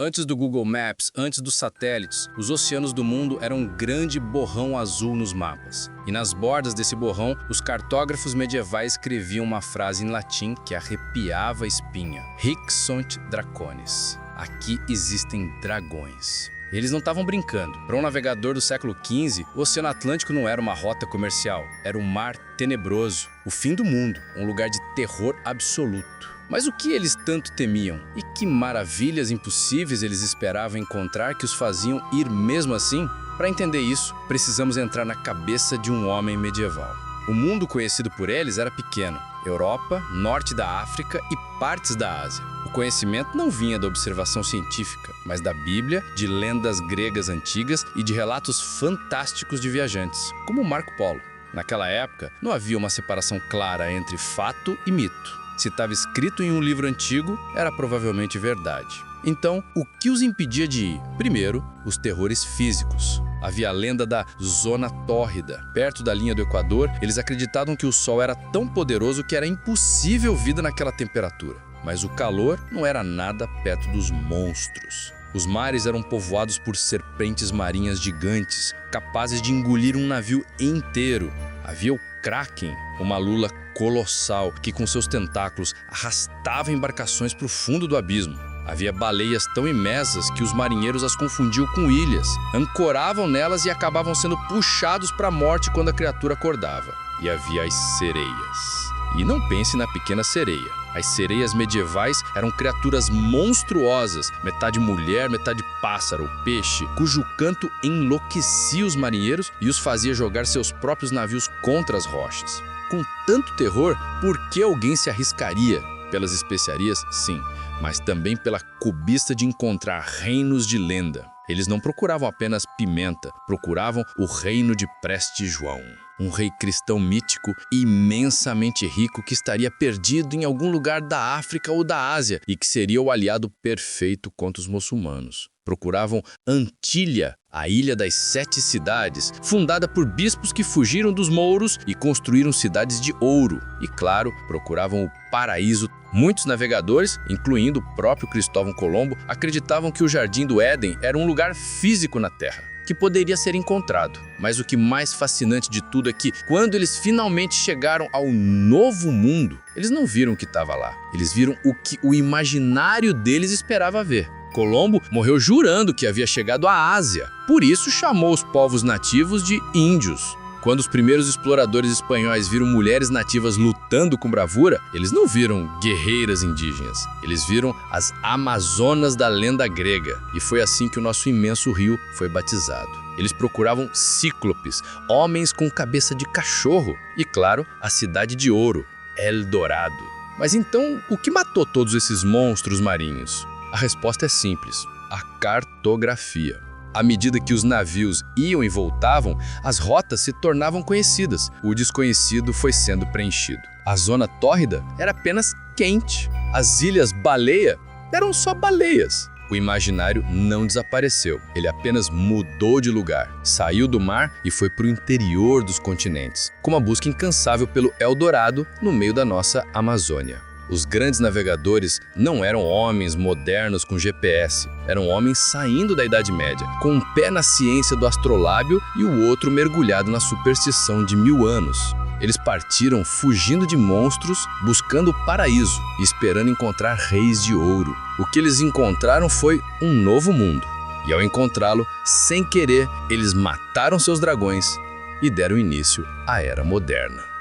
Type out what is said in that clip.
Antes do Google Maps, antes dos satélites, os oceanos do mundo eram um grande borrão azul nos mapas. E nas bordas desse borrão, os cartógrafos medievais escreviam uma frase em latim que arrepiava a espinha. Hic sunt dracones. Aqui existem dragões. Eles não estavam brincando. Para um navegador do século XV, o Oceano Atlântico não era uma rota comercial. Era um mar tenebroso, o fim do mundo, um lugar de terror absoluto. Mas o que eles tanto temiam? E que maravilhas impossíveis eles esperavam encontrar que os faziam ir mesmo assim? Para entender isso, precisamos entrar na cabeça de um homem medieval. O mundo conhecido por eles era pequeno. Europa, norte da África e partes da Ásia. O conhecimento não vinha da observação científica, mas da Bíblia, de lendas gregas antigas e de relatos fantásticos de viajantes, como Marco Polo. Naquela época, não havia uma separação clara entre fato e mito. Se estava escrito em um livro antigo, era provavelmente verdade. Então, o que os impedia de ir? Primeiro, os terrores físicos. Havia a lenda da Zona Tórrida. Perto da linha do Equador, eles acreditavam que o sol era tão poderoso que era impossível vida naquela temperatura. Mas o calor não era nada perto dos monstros. Os mares eram povoados por serpentes marinhas gigantes, capazes de engolir um navio inteiro. Havia o Kraken, uma lula colossal que com seus tentáculos arrastava embarcações para o fundo do abismo. Havia baleias tão imensas que os marinheiros as confundiam com ilhas, ancoravam nelas e acabavam sendo puxados para a morte quando a criatura acordava. E havia as sereias. E não pense na pequena sereia. As sereias medievais eram criaturas monstruosas, metade mulher, metade pássaro ou peixe, cujo canto enlouquecia os marinheiros e os fazia jogar seus próprios navios contra as rochas. Com tanto terror, por que alguém se arriscaria? Pelas especiarias, sim, mas também pela cobiça de encontrar reinos de lenda. Eles não procuravam apenas pimenta, procuravam o reino de Preste João. Um rei cristão mítico e imensamente rico que estaria perdido em algum lugar da África ou da Ásia e que seria o aliado perfeito contra os muçulmanos. Procuravam Antília, a Ilha das Sete Cidades, fundada por bispos que fugiram dos mouros e construíram cidades de ouro. E, claro, procuravam o paraíso. Muitos navegadores, incluindo o próprio Cristóvão Colombo, acreditavam que o Jardim do Éden era um lugar físico na Terra, que poderia ser encontrado. Mas o que mais fascinante de tudo é que, quando eles finalmente chegaram ao Novo Mundo, eles não viram o que estava lá. Eles viram o que o imaginário deles esperava ver. Colombo morreu jurando que havia chegado à Ásia. Por isso chamou os povos nativos de índios. Quando os primeiros exploradores espanhóis viram mulheres nativas lutando com bravura, eles não viram guerreiras indígenas. Eles viram as Amazonas da lenda grega. E foi assim que o nosso imenso rio foi batizado. Eles procuravam cíclopes, homens com cabeça de cachorro. E, claro, a cidade de ouro, El Dorado. Mas então, o que matou todos esses monstros marinhos? A resposta é simples: a cartografia. À medida que os navios iam e voltavam, as rotas se tornavam conhecidas. O desconhecido foi sendo preenchido. A Zona Tórrida era apenas quente. As Ilhas Baleia eram só baleias. O imaginário não desapareceu. Ele apenas mudou de lugar. Saiu do mar e foi para o interior dos continentes, com uma busca incansável pelo Eldorado no meio da nossa Amazônia. Os grandes navegadores não eram homens modernos com GPS, eram homens saindo da Idade Média, com um pé na ciência do astrolábio e o outro mergulhado na superstição de 1000 anos. Eles partiram fugindo de monstros, buscando o paraíso e esperando encontrar reis de ouro. O que eles encontraram foi um novo mundo. E ao encontrá-lo, sem querer, eles mataram seus dragões e deram início à Era Moderna.